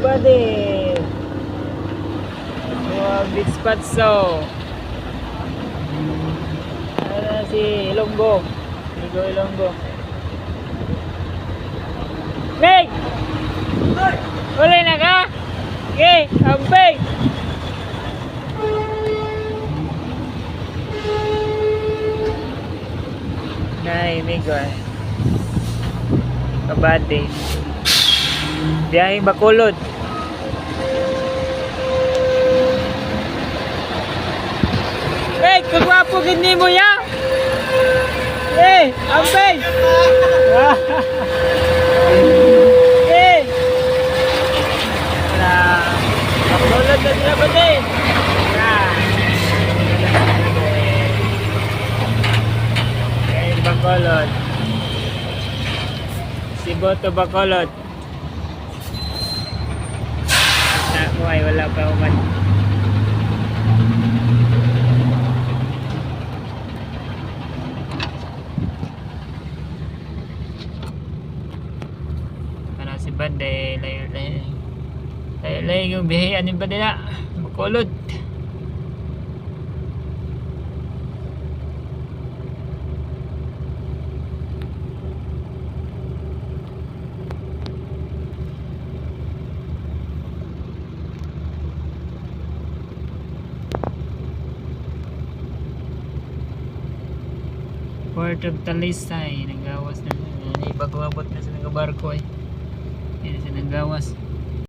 kabady. Big spot so. Ano na si Ilonggo. Ligo Ilonggo. Meg! Uli na ka? Okay, ampay! Nay, Migo eh. Kabady. Biyaheng Bacolod. Hey, kagwapo gini mo ya? Hey, ampay! Hey! Bacolod na sila ba din? Bacolod. Siboto Bacolod. Ako ay wala pa uman. Ano si Bande, layo yung bihian ni Bande na Bacolod. Port of Talisay, nagawas na, ibagwabot na sa nagabarko ay. Yan sa nagawas.